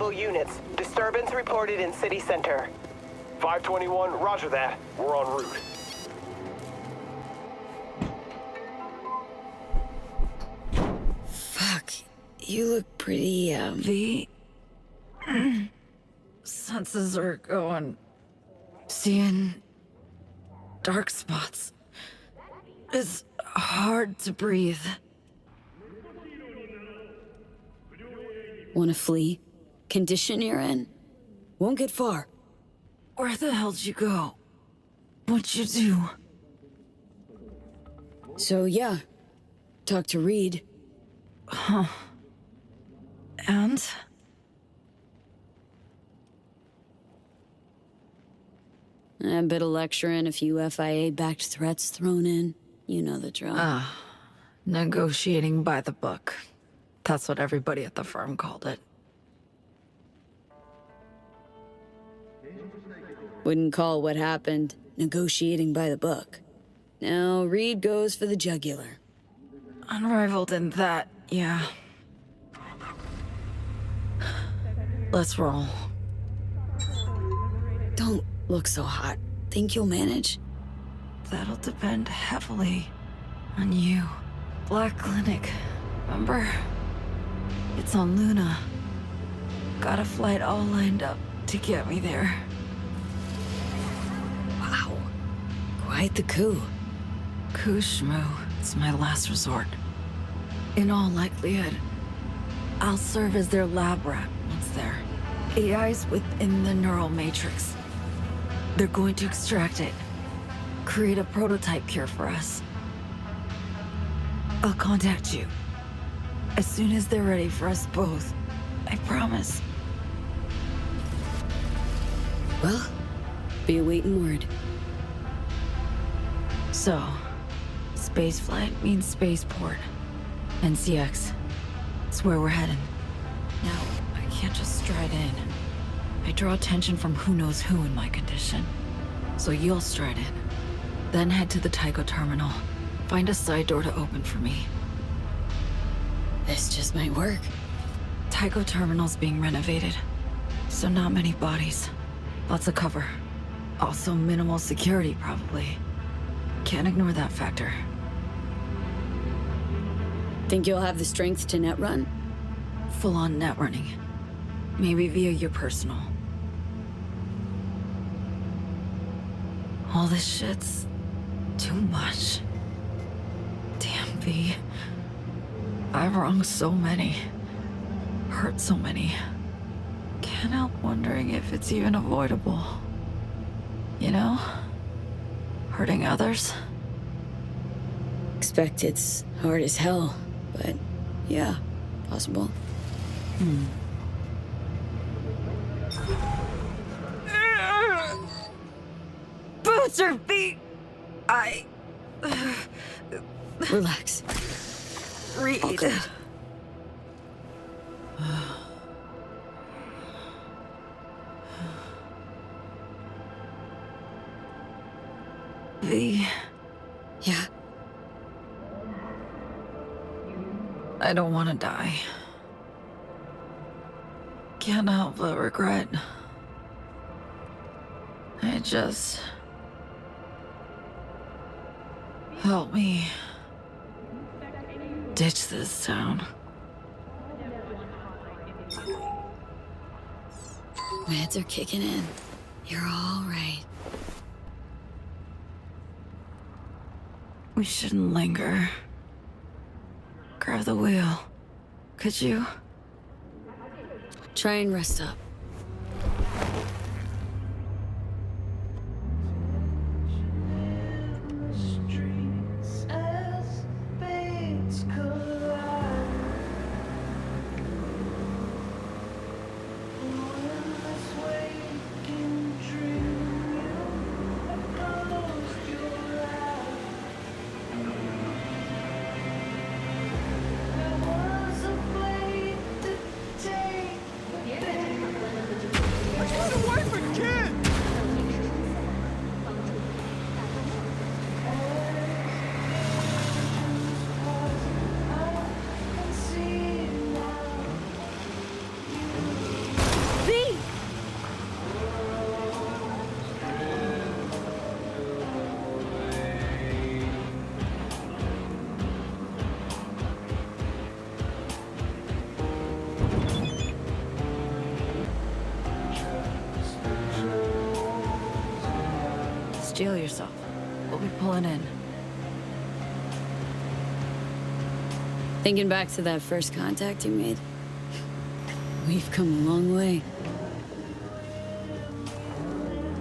available units. Disturbance reported in city center. 521, roger that. We're en route. Fuck. You look pretty, The senses are going. Seeing dark spots. It's hard to breathe. Wanna flee? Condition you're in? Won't get far. Where the hell'd you go? What'd you do? So yeah, talk to Reed. Huh. And? A bit of lecturing, a few FIA-backed threats thrown in. You know the drill. Negotiating by the book. That's what everybody at the firm called it. Wouldn't call what happened negotiating by the book. Now, Reed goes for the jugular. Unrivaled in that, yeah. Let's roll. Don't look so hot. Think you'll manage? That'll depend heavily on you. Black Clinic, remember? It's on Luna. Got a flight all lined up to get me there. Wow. Quite the coup. Kushmu, it's my last resort. In all likelihood, I'll serve as their lab rat once there. AI's within the neural matrix. They're going to extract it. Create a prototype cure for us. I'll contact you. As soon as they're ready for us both. I promise. Well, be awaiting word. So, spaceflight means spaceport. NCX. It's where we're heading. Now, I can't just stride in. I draw attention from who knows who in my condition. So you'll stride in. Then head to the Tycho terminal. Find a side door to open for me. This just might work. Tycho terminal's being renovated. So not many bodies. Lots of cover. Also minimal security, probably. Can't ignore that factor. Think you'll have the strength to net run? Full-on net running. Maybe via your personal. All this shit's too much. Damn, V. I've wronged so many. Hurt so many. Can't help wondering if it's even avoidable. You know? Hurting others. Expect it's hard as hell, but yeah, possible. Boots or feet? Relax. Read. All good. V. Yeah. I don't want to die. Can't help but regret. I just... Help me. Ditch this town. Meds are kicking in. You're all right. We shouldn't linger. Grab the wheel. Could you? Try and rest up. steel yourself. We'll be pulling in. Thinking back to that first contact you made, we've come a long way.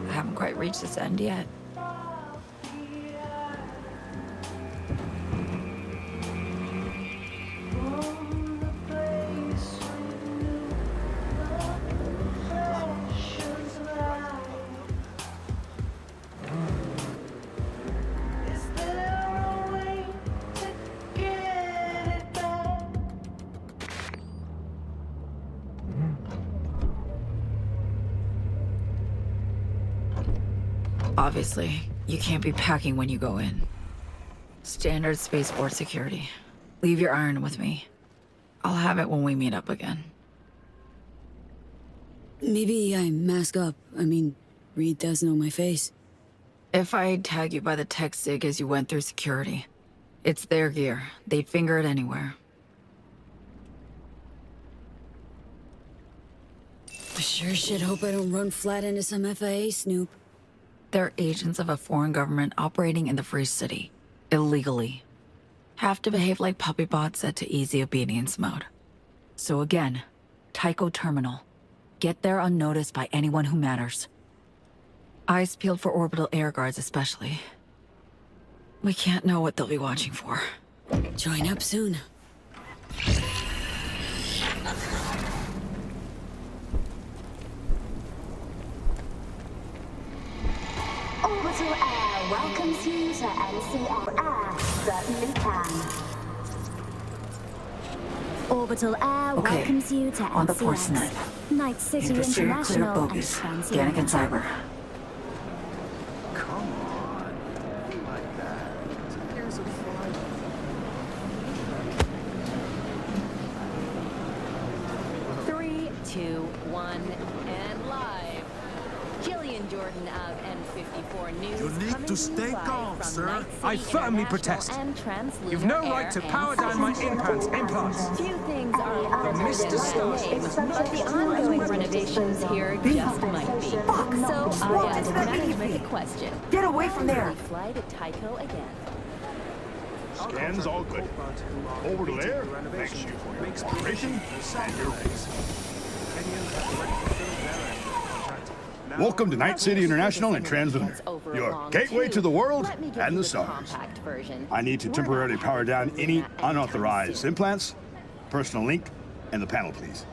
I haven't quite reached this end yet. Obviously, you can't be packing when you go in. Standard spaceport security. Leave your iron with me. I'll have it when we meet up again. Maybe I mask up. I mean, Reed does know my face. If I tag you by the tech sig as you went through security, it's their gear. They'd finger it anywhere. I sure shit hope I don't run flat into some FIA snoop. They're agents of a foreign government operating in the Free City. Illegally. Have to behave like puppy bots set to easy obedience mode. So again, highq Terminal. Get there unnoticed by anyone who matters. Eyes peeled for orbital air guards especially. We can't know what they'll be watching for. Join up soon. Orbital Air welcomes you to NCL Air. Certainly can. Orbital Air Okay, welcomes you to on the course NCX. net. Night City Need to steer clear International of and bogies. Transient. Gannick and Cyber. Come on. Like that. Here's a flight. Three, two, one, and live. Jillian Jordan of N54 News. You need coming to stay live calm, from sir. Night City I firmly International protest. and Translunar You've no Air right to and power down my implants. Few things are larger than Mr. that Stars. name, but the ongoing renovations here just might be. So I ask management a question. Get away from there! Will we fly to Tycho again? Scans all good. Orbital Air, thanks you for your cooperation and your patience. Welcome to Night City International and Translunar, your gateway to the world and the stars. I need to temporarily power down any unauthorized implants, personal link, and the panel, please.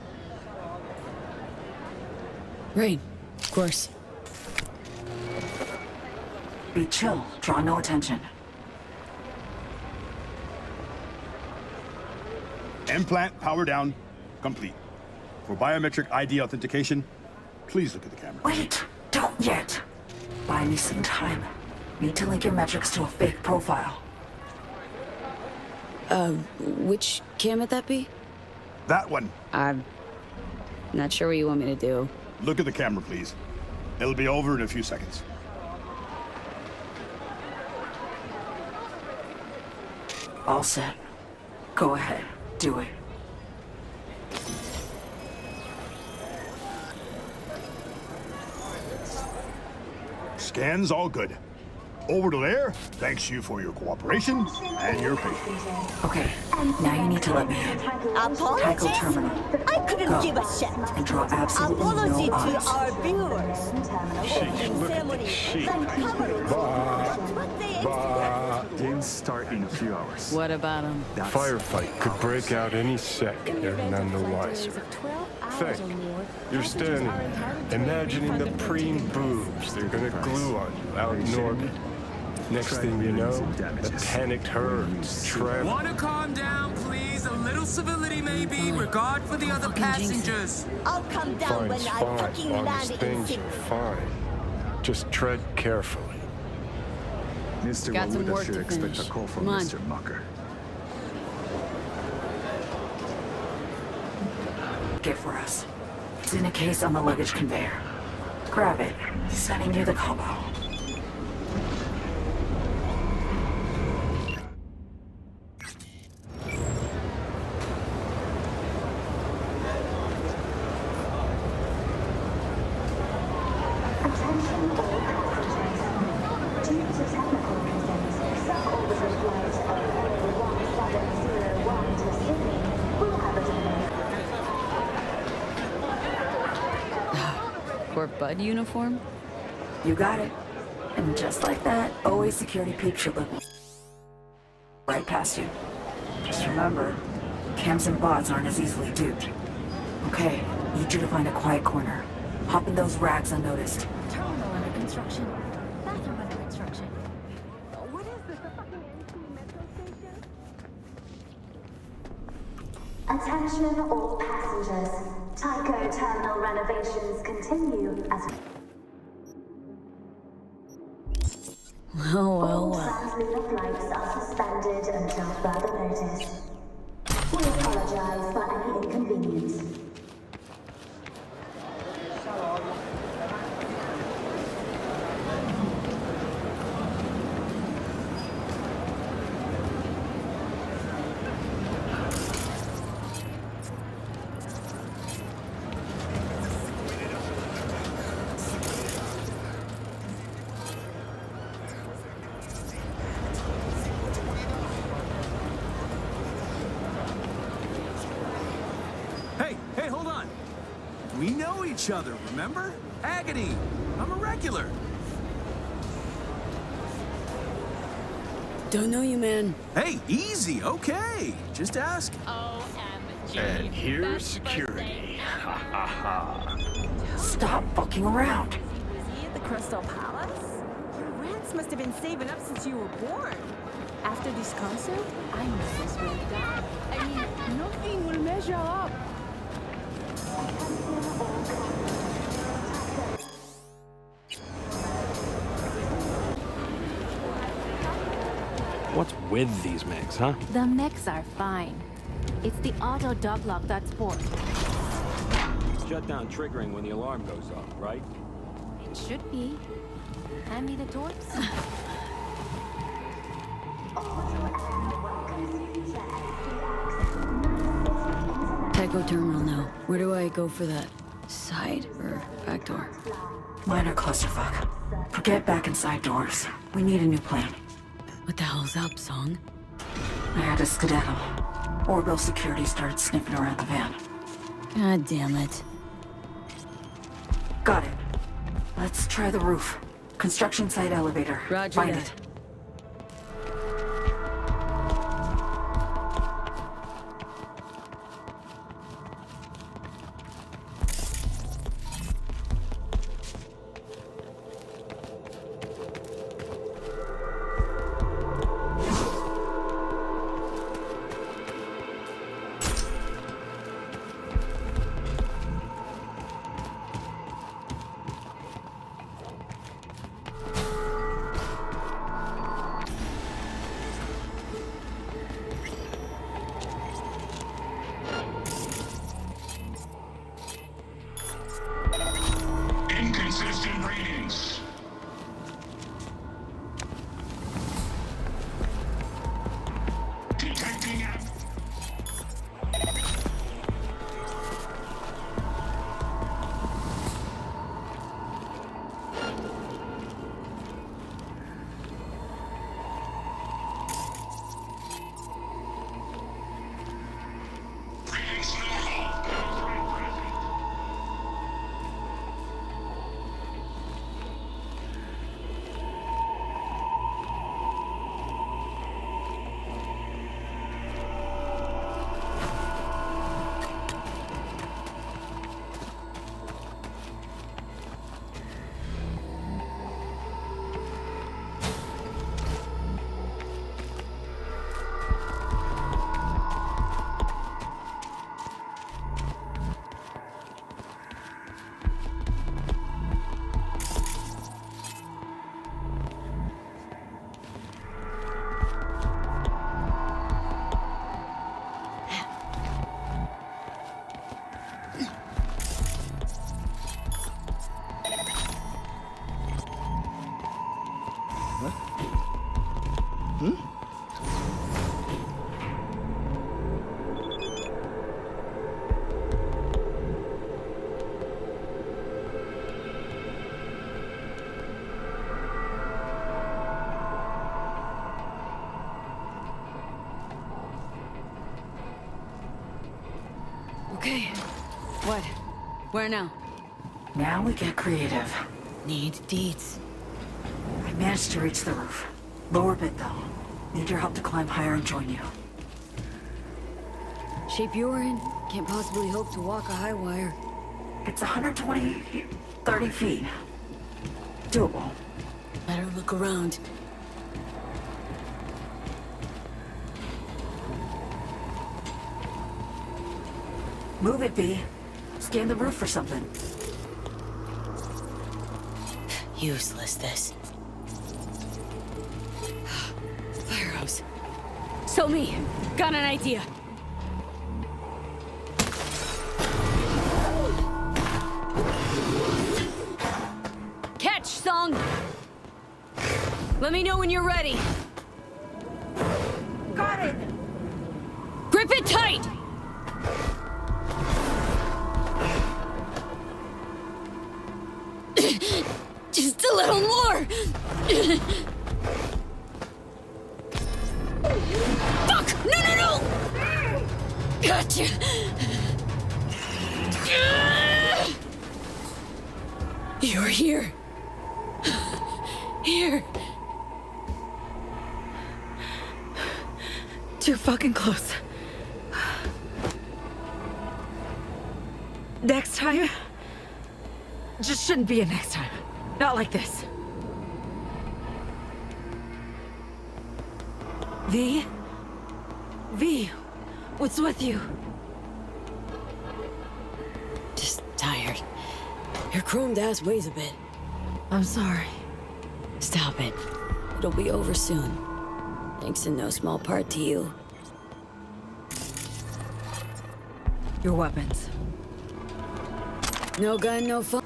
Right, of course. Be chill. Draw no attention. Implant power down, complete. For biometric ID authentication, please look at the camera. Wait! Don't yet! Buy me some time. Need to link your metrics to a fake profile. Which cam would that be? That one. I'm not sure what you want me to do. Look at the camera, please. It'll be over in a few seconds. All set. Go ahead. Do it. Scans all good. Orbital Air, thanks you for your cooperation and your patience. Okay, now you need to let me in. Apologies? highq Terminal. I couldn't Go. give a shit. And draw absolutely Apology no to eyes. our viewers. Games start in a few hours. What about him? Firefight could break out any sec. They're none the wiser. Think. You're standing there, imagining the preen boobs they're gonna glue on you out in orbit. Next thing you know, the panicked herds travel. Wanna calm down, please? A little civility, maybe. Regard for the other passengers. I'll come down Fine, when it's I fine. fucking Long as land in things Sydney. are fine. Just tread carefully. Mr. Got some Waluda work should to expect finish. a call from Come on. Mr. Mucker. Gift for us. It's in a case on the luggage conveyor. Grab it. Sending you the combo. Bud uniform? You got it. And just like that, always security peep should look right past you. Just remember, cams and bots aren't as easily duped. Okay, need you to find a quiet corner. Hop in those rags unnoticed. Terminal under construction. Bathroom under construction. What is this, a fucking NC metro station? Attention all passengers. Tycho terminal renovations continue as Well. translunar flights are suspended until further notice. We apologize for any inconvenience. Hey, hold on. We know each other, remember? Agony. I'm a regular. Don't know you, man. Hey, easy, okay. Just ask. OMG. And here's Best security. birthday Ha ha ha. Stop fucking around. Was he at the Crystal Palace? Your rents must have been saving up since you were born. After this concert, I know this will die. I mean, nothing will measure up. What's with these mechs, huh? The mechs are fine. It's the auto dog lock that's poor. Shut down triggering when the alarm goes off, right? It should be. Hand me the torps. Tycho terminal now. Where do I go for that? Side or back door? Minor clusterfuck. Forget back and side doors. We need a new plan. What the hell's up, Song? I had to skedaddle. Orbital security started sniffing around the van. God damn it. Got it. Let's try the roof. Construction site elevator. Roger Find that. it. Inconsistent readings. Detecting app. Readings normal. Okay. What? Where now? Now we get creative. Need deets. I managed to reach the roof. Lower bit though. Need your help to climb higher and join you. Shape you're in, can't possibly hope to walk a high wire. It's 120, 30 feet. Doable. Better look around. Move it, B. Scan the roof for something. Useless, this. Fire hose. So me, got an idea. Catch, Song! Let me know when you're ready. Got it! Grip it tight! Just a little more! Fuck! No, no, no! Gotcha! You're here. Here. Too fucking close. Next time? Just shouldn't be a next time. Not like this. V? V, what's with you? Just tired. Your chromed ass weighs a bit. I'm sorry. Stop it. It'll be over soon. Thanks in no small part to you. Your weapons. No gun, no fun.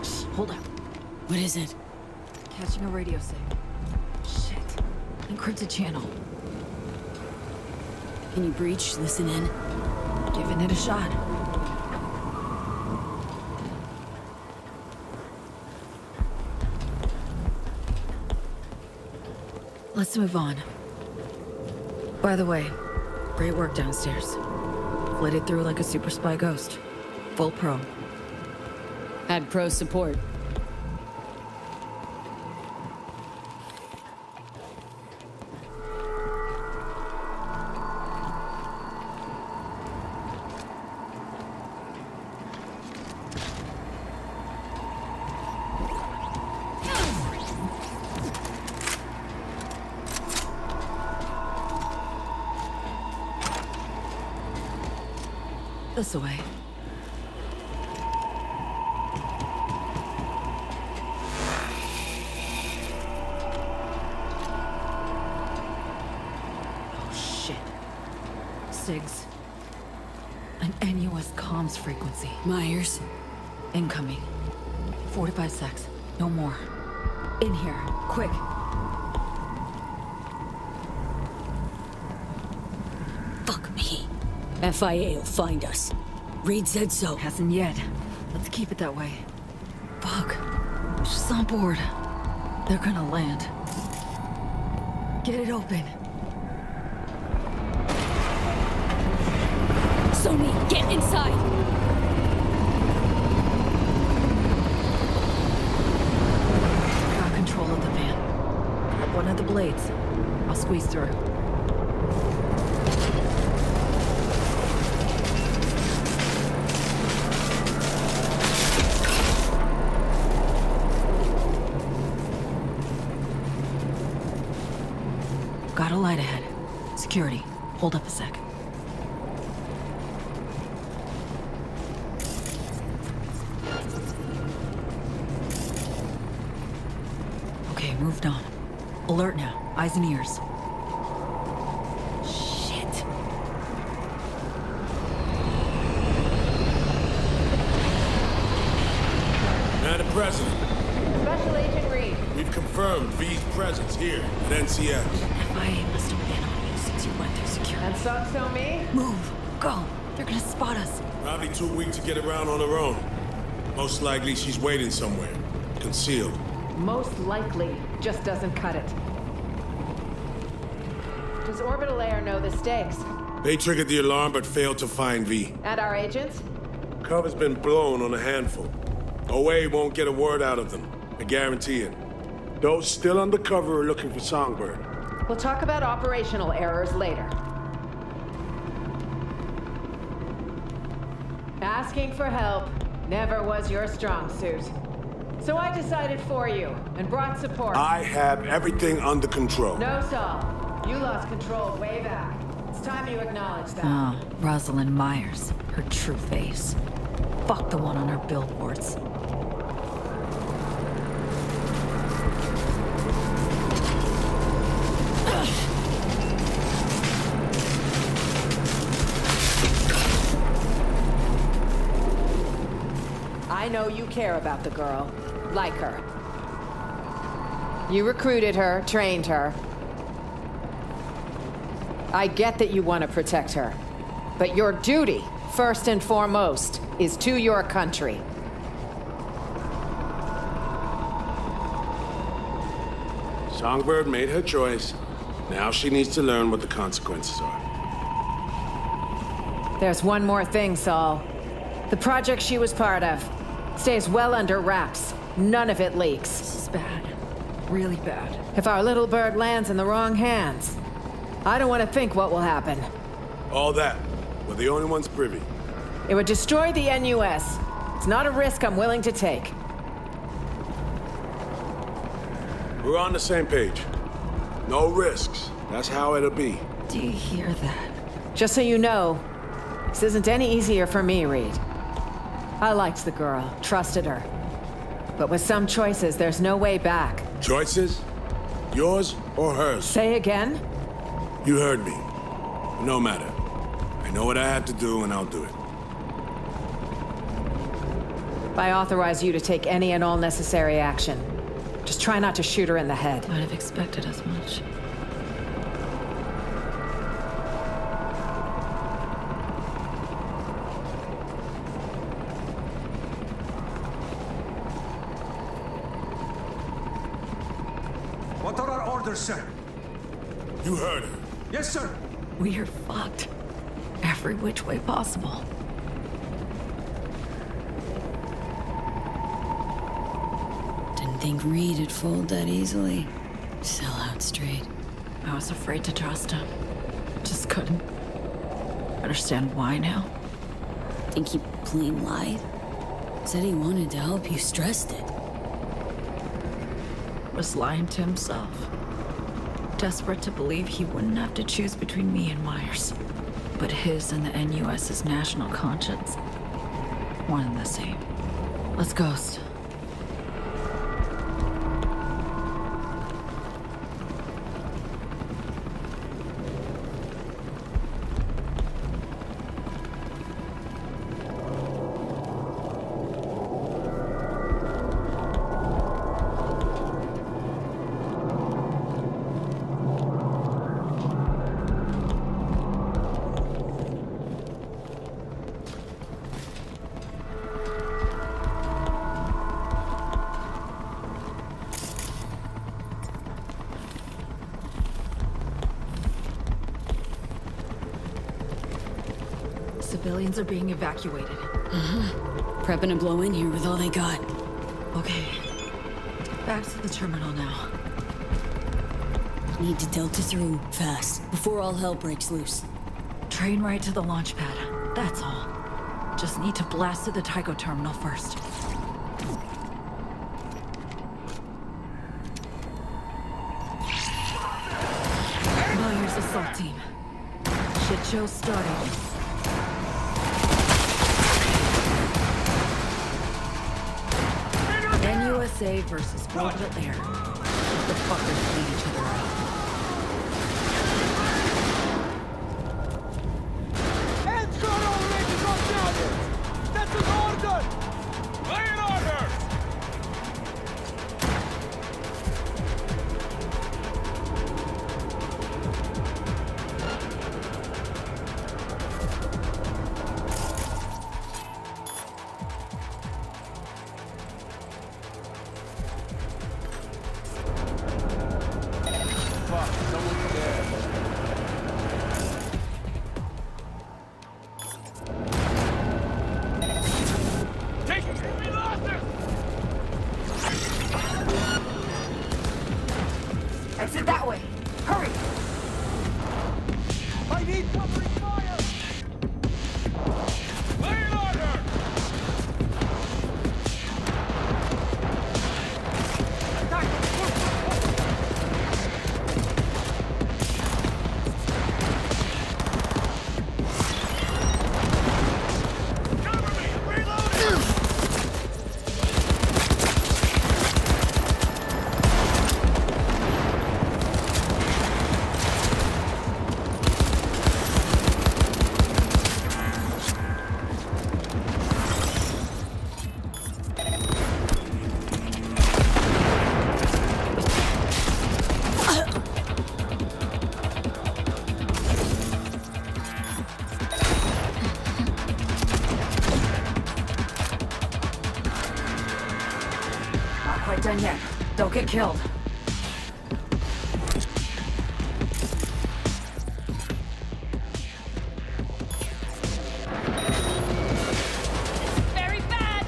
Shh, hold up. What is it? Catching a radio signal. Shit. Encrypted channel. Can you breach, listen in? Giving it a shot. Let's move on. By the way, great work downstairs. Let it through like a super spy ghost. Full pro. Had pro support. This way. Oh shit. SIGs. An NUS comms frequency. Myers. Incoming. 45 secs. No more. In here. Quick. Fuck me. FIA will find us. Reed said so. Hasn't yet. Let's keep it that way. Fuck. She's on board. They're gonna land. Get it open. Sony, get inside! Got control of the van. Grab one of the blades. I'll squeeze through. Got a light ahead. Security. Hold up a sec. Okay, moved on. Alert now. Eyes and ears. Shit. Madam President. Special Agent Reed. We've confirmed V's presence here at NCS. FIA must have been on you since you went through security. And so me? Move. Go. They're gonna spot us. Probably too weak to get around on her own. Most likely she's waiting somewhere, concealed. Most likely just doesn't cut it. Does Orbital Air know the stakes? They triggered the alarm but failed to find V. And our agents? Cover's been blown on a handful. OA won't get a word out of them. I guarantee it. Those still undercover are looking for Songbird. We'll talk about operational errors later. Asking for help never was your strong suit. So I decided for you and brought support. I have everything under control. No, Saul. You lost control way back. It's time you acknowledge that. Ah, Rosalind Myers. Her true face. Fuck the one on her billboards. I know you care about the girl. Like her. You recruited her, trained her. I get that you want to protect her. But your duty, first and foremost, is to your country. Songbird made her choice. Now she needs to learn what the consequences are. There's one more thing, Saul. The project she was part of stays well under wraps. None of it leaks. This is bad. Really bad. If our little bird lands in the wrong hands, I don't want to think what will happen. All that. We're the only ones privy. It would destroy the NUS. It's not a risk I'm willing to take. We're on the same page. No risks. That's how it'll be. Do you hear that? Just so you know, this isn't any easier for me, Reed. I liked the girl, trusted her. But with some choices, there's no way back. Choices? Yours or hers? Say again? You heard me. No matter. I know what I had to do, and I'll do it. I authorize you to take any and all necessary action. Just try not to shoot her in the head. I'd have expected as much. What are our orders, sir? You heard her. Yes, sir. We are fucked. Every which way possible. Didn't think Reed'd fold that easily. Sell out straight. I was afraid to trust him. Just couldn't. Understand why now? Think he plain lied? Said he wanted to help you, stressed it. Was lying to himself. Desperate to believe he wouldn't have to choose between me and Myers. But his and the NUS's national conscience, one and the same. Let's ghost. Civilians are being evacuated. Prepping to blow in here with all they got. Okay. Back to the terminal now. Need to delta through, fast, before all hell breaks loose. Train right to the launch pad. That's all. Just need to blast to the Tycho terminal first. Myers assault team. Shit show started. NUSA versus Orbital Air. The fuckers beat each other out. Hands got already got down! That's an order! Lay an order! quite done yet. Don't get killed. Very bad!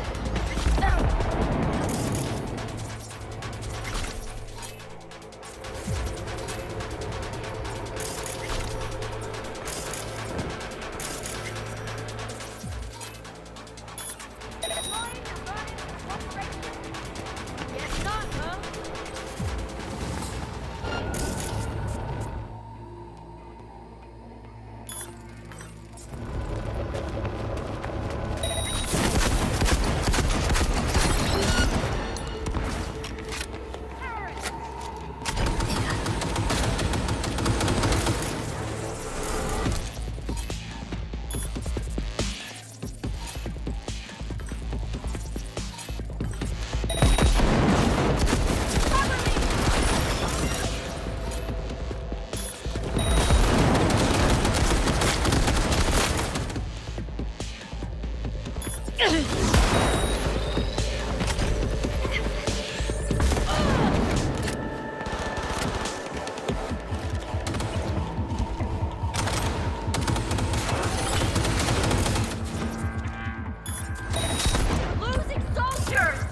Losing soldiers!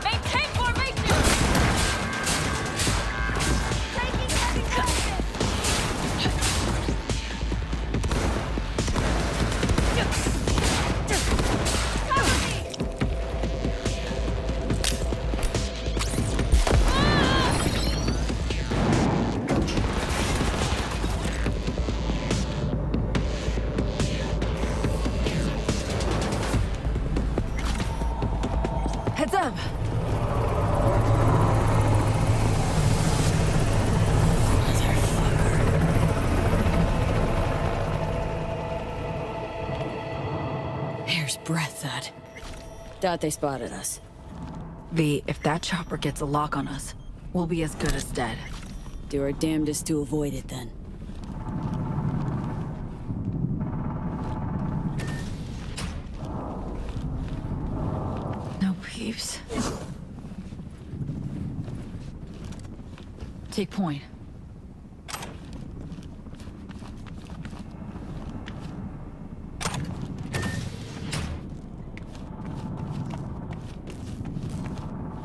Maintain formation! Taking heavy focus! Cover me! Heads up! Hair's breadth, that. Thought they spotted us. V, if that chopper gets a lock on us, we'll be as good as dead. Do our damnedest to avoid it, then. No peeps. Take point.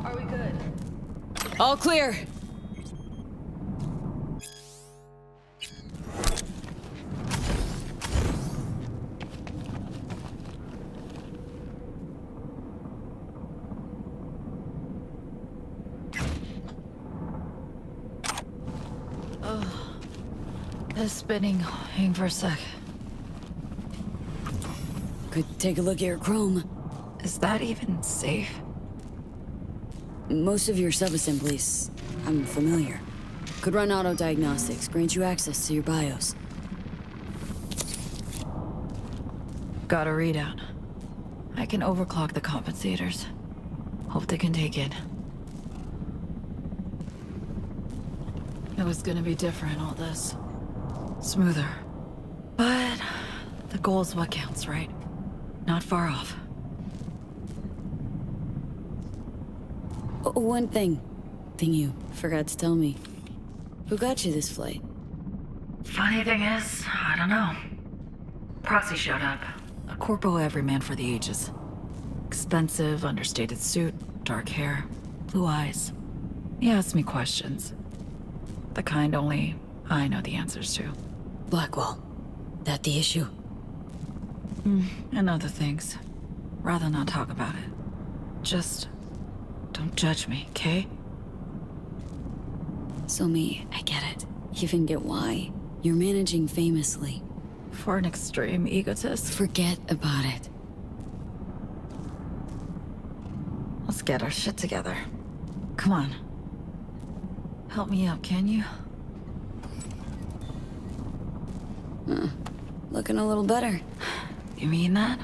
Are we good? All clear! It's spinning. Hang for a sec. Could take a look at your chrome. Is that even safe? Most of your sub-assemblies, I'm familiar. Could run auto-diagnostics, grant you access to your BIOS. Got a readout. I can overclock the compensators. Hope they can take it. It was gonna be different, all this. Smoother. But the goal's what counts, right? Not far off. Oh, one thing you forgot to tell me. Who got you this flight? Funny thing is, I don't know. Proxy showed up. A corpo everyman for the ages. Expensive, understated suit, dark hair, blue eyes. He asked me questions. The kind only I know the answers to. Blackwall. That the issue? And other things. Rather not talk about it. Just don't judge me, okay? So me, I get it. Even get why. You're managing famously. For an extreme egotist? Forget about it. Let's get our shit together. Come on. Help me out, can you? Looking a little better. You mean that?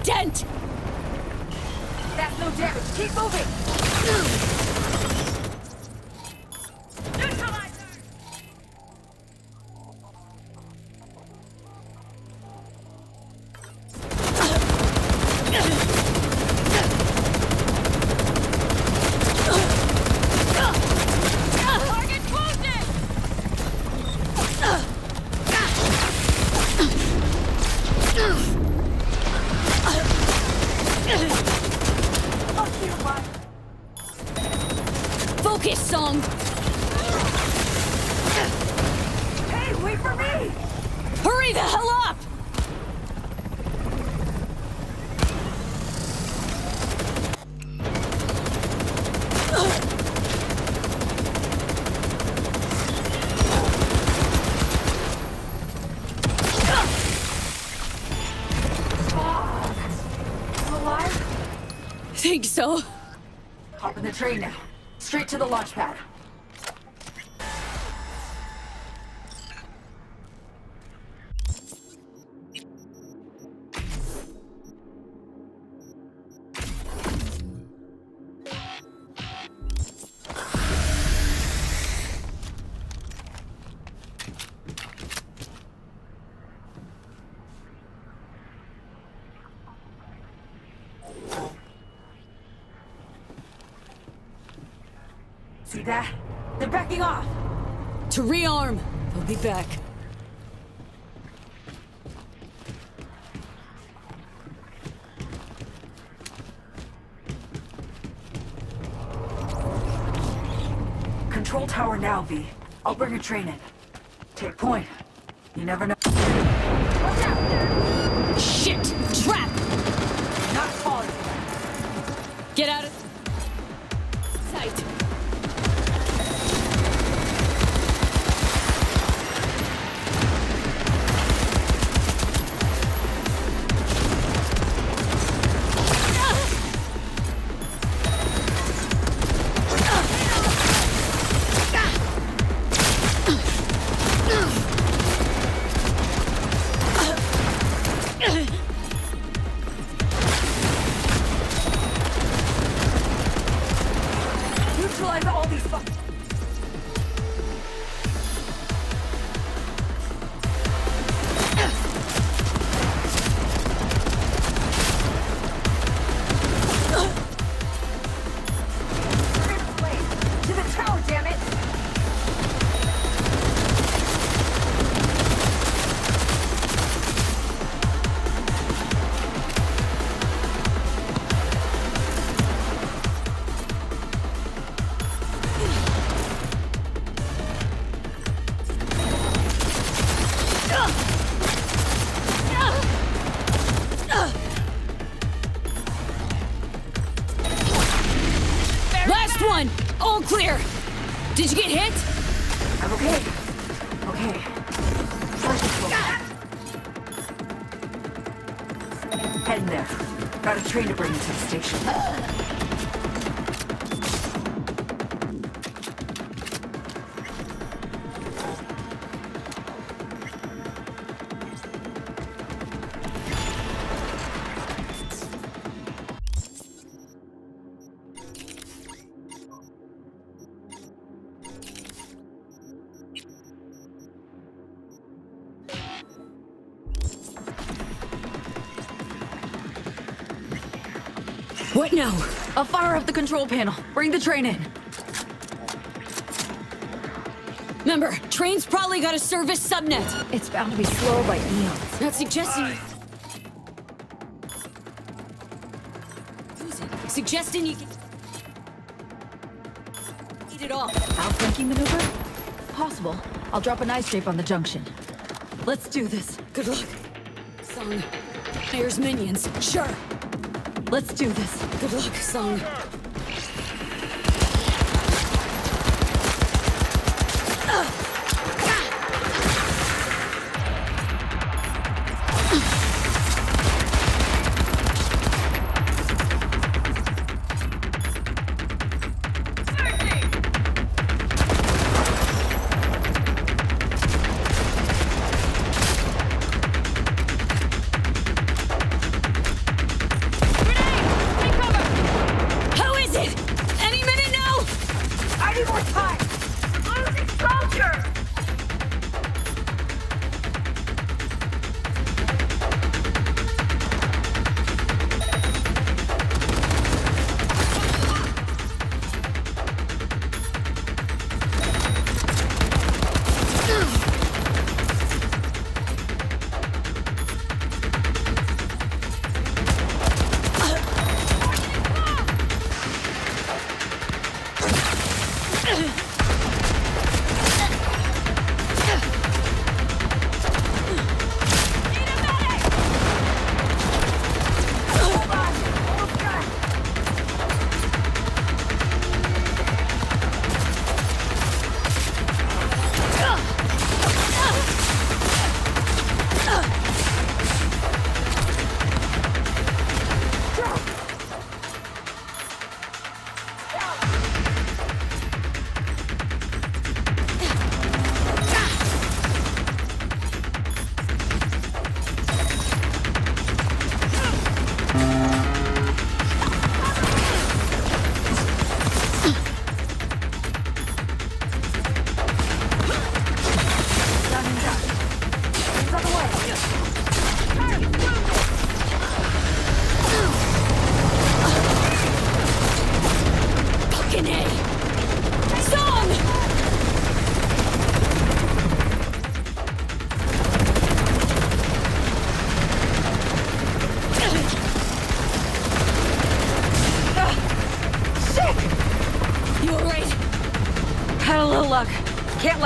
dent! That's no damage. Keep moving. Focus, Song! Hey, wait for me! Hurry the hell up! Think so. Hop in the train now. Straight to the launch pad. See that? They're backing off! To rearm! I'll be back. Control tower now, V. I'll bring a train in. Take point. You never know. Shit! Trap! Not falling. Get out of sight. Neutralize all these fuck. To the tower, damn it! Last one! All clear! Did you get hit? I'm okay. Okay. Heading there. Got a train to bring you to the station. What now? I'll fire up the control panel. Bring the train in. Remember, train's probably got a service subnet. It's bound to be slow by eons. Not suggesting... Suggesting you can... Eat it off. Outflanking maneuver? Possible. I'll drop an ice shape on the junction. Let's do this. Good luck. Song. There's minions. Sure. Let's do this. Good luck, Song.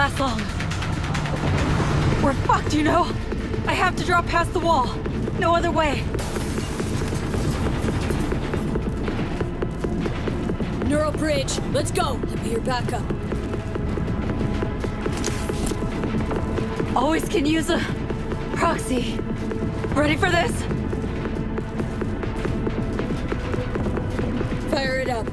last long. We're fucked, you know? I have to drop past the wall. No other way. Neural bridge, let's go. I'll be your backup. Always can use a proxy. Ready for this? Fire it up.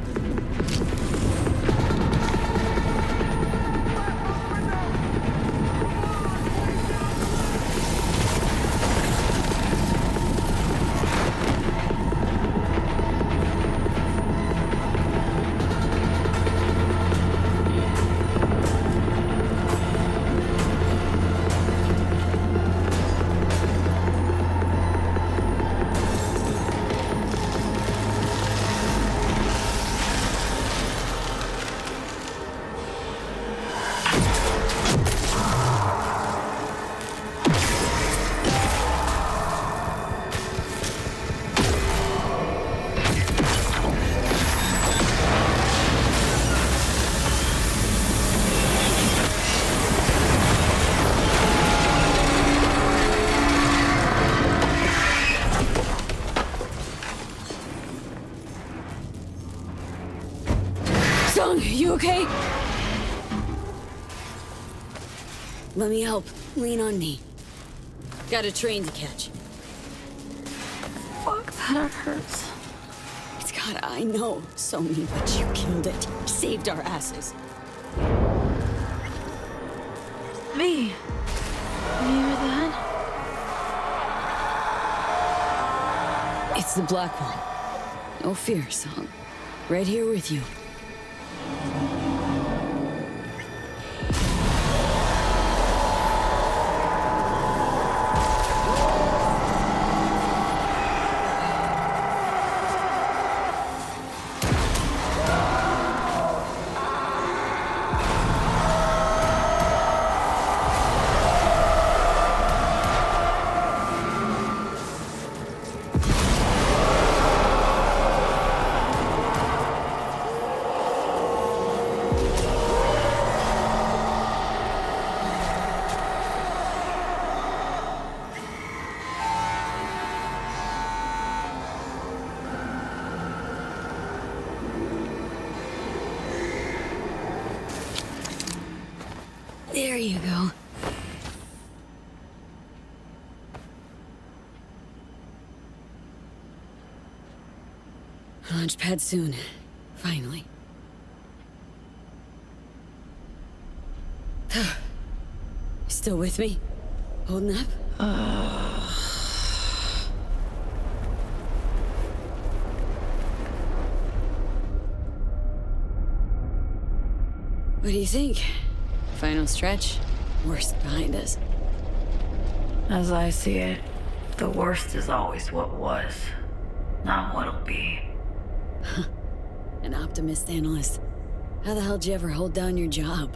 You okay? Let me help. Lean on me. Got a train to catch. Fuck, that hurts. It's got, I know, Sony, but you killed it. Saved our asses. Me? You hear that? It's the Black One. No fear, Song. Right here with you. There you go. Launch pad soon. Finally. Still with me? Holding up? What do you think? Final stretch? Worst behind us. As I see it, the worst is always what was, not what'll be. An optimist analyst. How the hell did you ever hold down your job?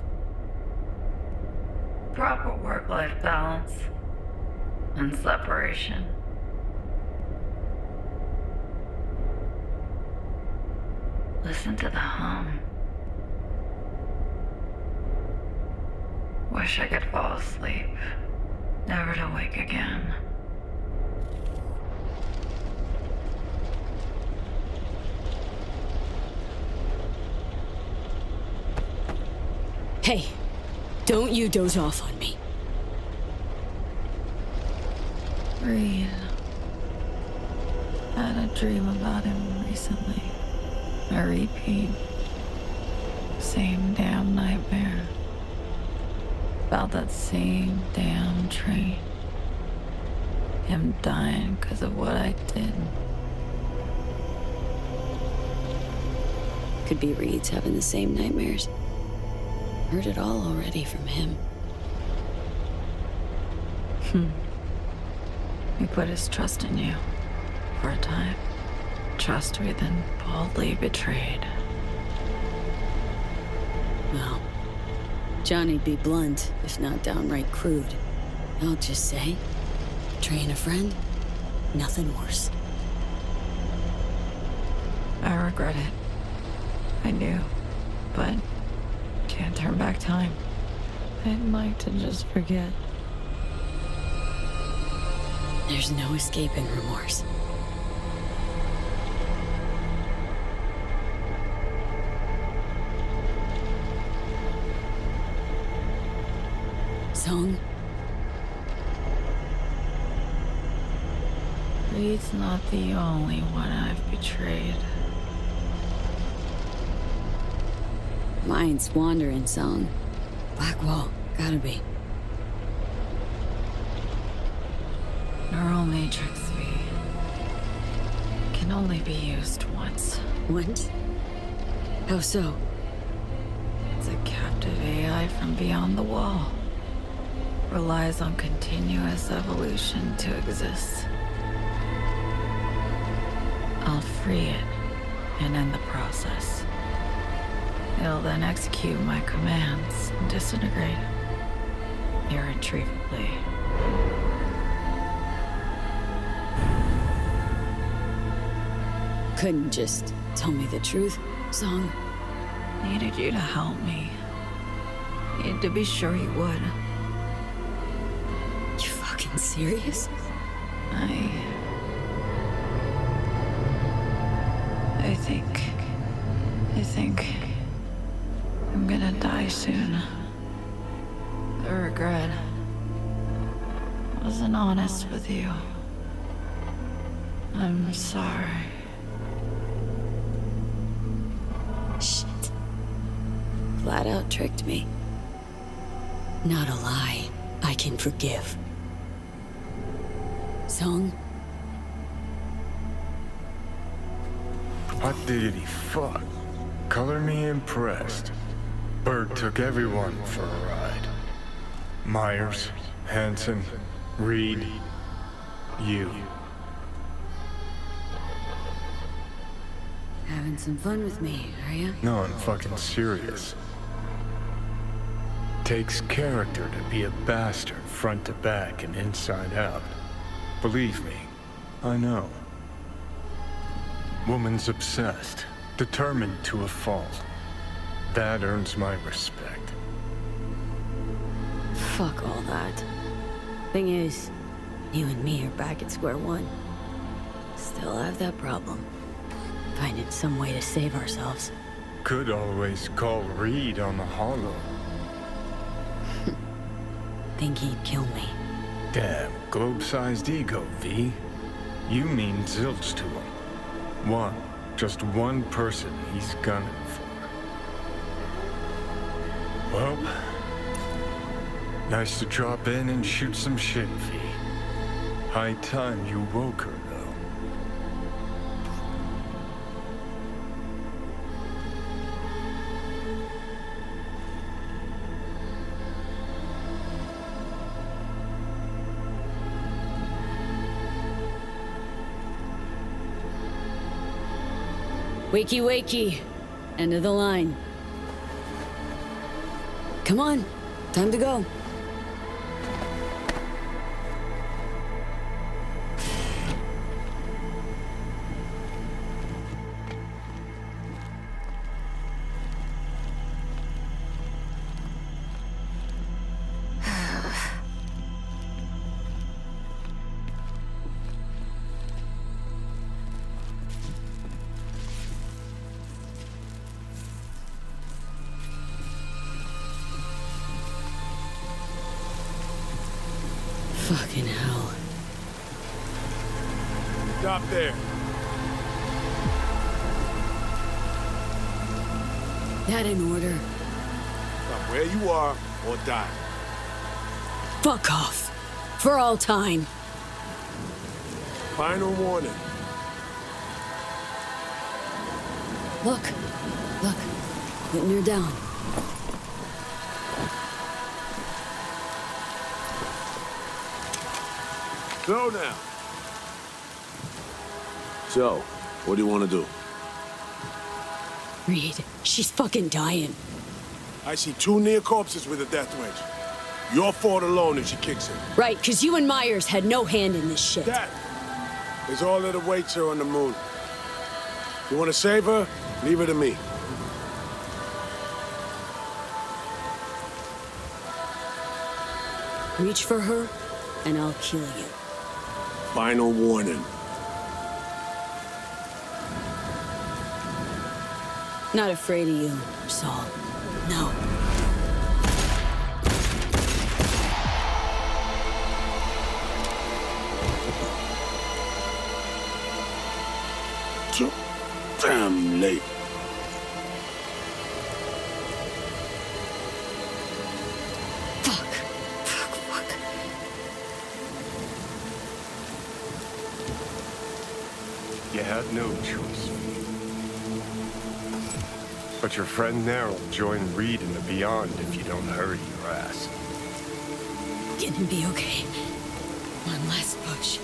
Proper work-life balance and separation. Listen to the hum. Wish I could fall asleep, never to wake again. Hey, don't you doze off on me. Reed. I had a dream about him recently. I repeat. Same damn nightmare. About that same damn train. Him dying because of what I did. Could be Reed's having the same nightmares. Heard it all already from him. He put his trust in you. For a time. Trust we then boldly betrayed. Well, Johnny'd be blunt, if not downright crude. I'll just say, betraying a friend, nothing worse. I regret it. I do. But can't turn back time. I'd like to just forget. There's no escaping remorse. Song? Reed's not the only one I've betrayed. Mind's wandering, Song. Blackwall, gotta be. Neural Matrix V can only be used once. Once? How so? It's a captive AI from beyond the wall. Relies on continuous evolution to exist. I'll free it and end the process. It'll then execute my commands and disintegrate irretrievably. Couldn't just tell me the truth, Song? Needed you to help me. Needed to be sure you would. You fucking serious? I think I'm gonna die soon. The regret. Wasn't honest with you. I'm sorry. Shit. Flat out tricked me. Not a lie I can forgive. Song? Hot diggity fuck. Color me impressed. Bird took everyone for a ride. Myers, Hanson, Reed, you. Having some fun with me, are ya? No, I'm fucking serious. Takes character to be a bastard front to back and inside out. Believe me, I know. Woman's obsessed, determined to a fault. That earns my respect. Fuck all that. Thing is, you and me are back at square one. Still have that problem. Finding some way to save ourselves. Could always call Reed on the holo. Think he'd kill me. Damn, globe-sized ego, V. You mean zilch to him. Just one person he's gunning for. Well, nice to drop in and shoot some shit, V. High time you woke her, though. Wakey, wakey. End of the line. Come on. Time to go. Fucking hell. Stop there. That in order. Stop where you are or die. Fuck off. For all time. Final warning. Look. Putting her down. Slow now. So, what do you want to do? Reed, she's fucking dying. I see 2 near corpses with a death wedge. Your fault alone if she kicks it. Right, because you and Myers had no hand in this shit. That is all that awaits her on the moon. You want to save her? Leave her to me. Reach for her, and I'll kill you. Final warning. Not afraid of you, Saul. No. Too damn late. Fuck. You had no choice. But your friend there will join Reed in the Beyond if you don't hurry your ass. Gonna be okay. One last push.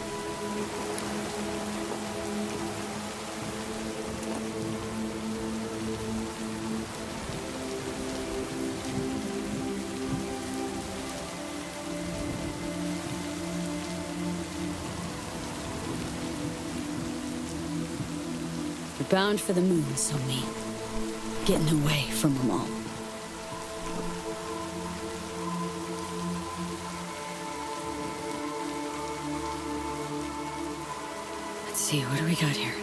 We're bound for the moon, so me. Getting away from them all. Let's see, what do we got here?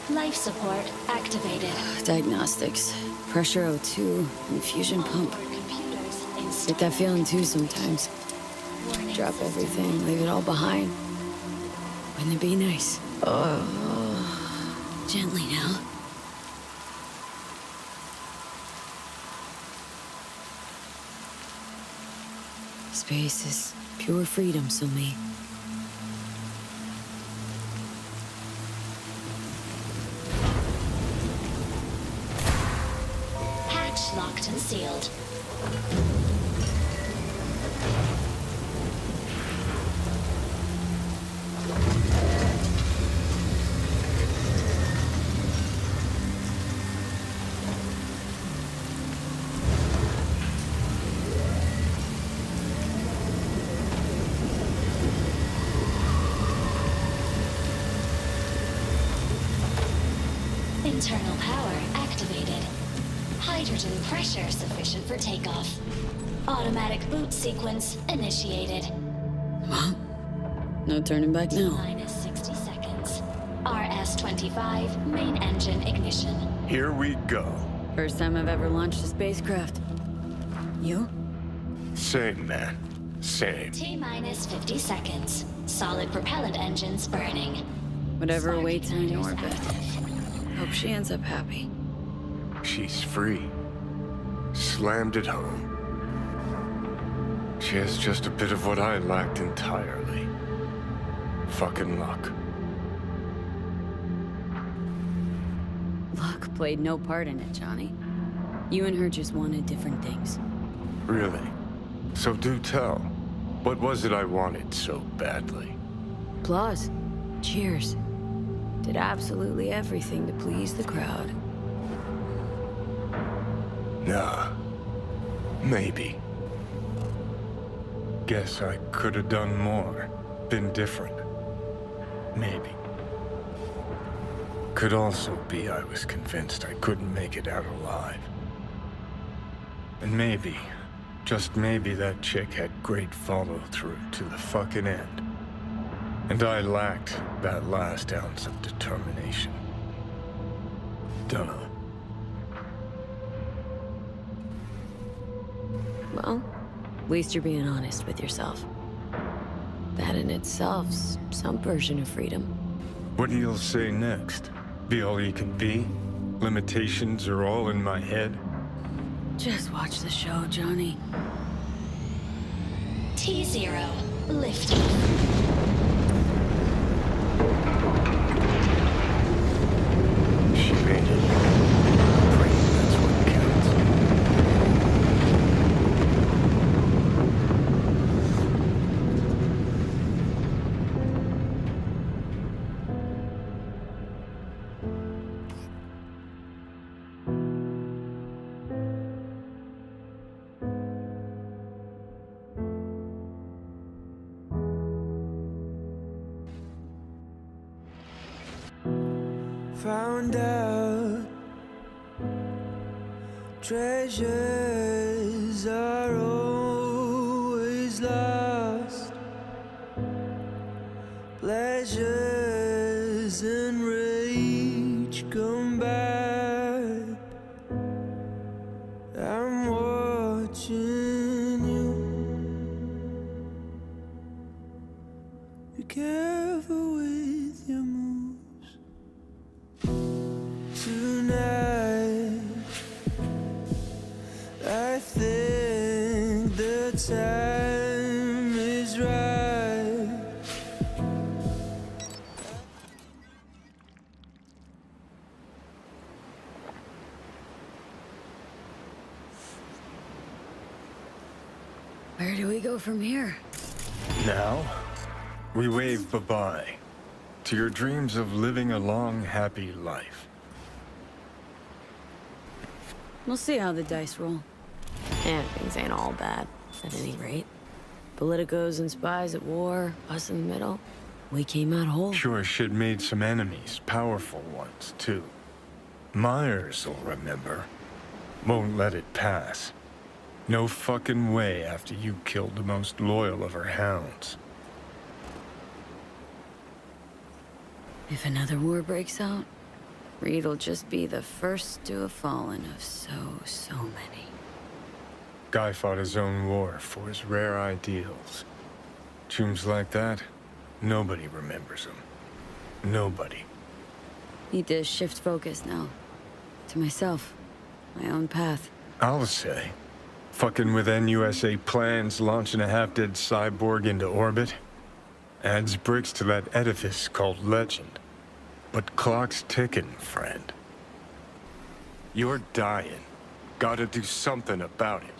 Life support activated. Diagnostics. Pressure O2, infusion pump. Get that feeling too sometimes. Drop everything, leave it all behind. Wouldn't it be nice? Oh, gently now. Space is pure freedom, so me. Hatch locked and sealed. Internal power activated. Hydrogen pressure sufficient for takeoff. Automatic boot sequence initiated. Well, no turning back now. Minus 60 seconds. RS-25 main engine ignition. Here we go. First time I've ever launched a spacecraft. You? Same, man. Same. T-minus 50 seconds. Solid propellant engines burning. Whatever awaits her in orbit. Hope she ends up happy. She's free. Slammed it home. She has just a bit of what I lacked entirely. Fucking luck. Luck played no part in it, Johnny. You and her just wanted different things. Really? So do tell. What was it I wanted so badly? Applause. Cheers. Did absolutely everything to please the crowd. Nah. Maybe. Guess I could have done more. Been different. Maybe. Could also be I was convinced I couldn't make it out alive. And maybe, just maybe that chick had great follow-through to the fucking end. And I lacked that last ounce of determination. Dunno. Well, at least you're being honest with yourself. That in itself's some version of freedom. What do you say next? Be all you can be? Limitations are all in my head? Just watch the show, Johnny. T0 liftoff. She made it. That's what counts. Found out treasures are all Be careful with your moves. Tonight, I think the time is right. Where do we go from here? Now, we wave bye-bye to your dreams of living a long, happy life. We'll see how the dice roll. And things ain't all bad, at any rate. Politicos and spies at war, us in the middle. We came out whole. Sure as shit made some enemies, powerful ones, too. Myers will remember. Won't let it pass. No fucking way after you killed the most loyal of her hounds. If another war breaks out, Reed'll just be the first to have fallen of so many. Guy fought his own war for his rare ideals. Tombs like that, nobody remembers them. Nobody. Need to shift focus now. To myself. My own path. I'll say, fucking with NUSA plans launching a half-dead cyborg into orbit adds bricks to that edifice called legend. But clock's ticking, friend. You're dying. Gotta do something about it.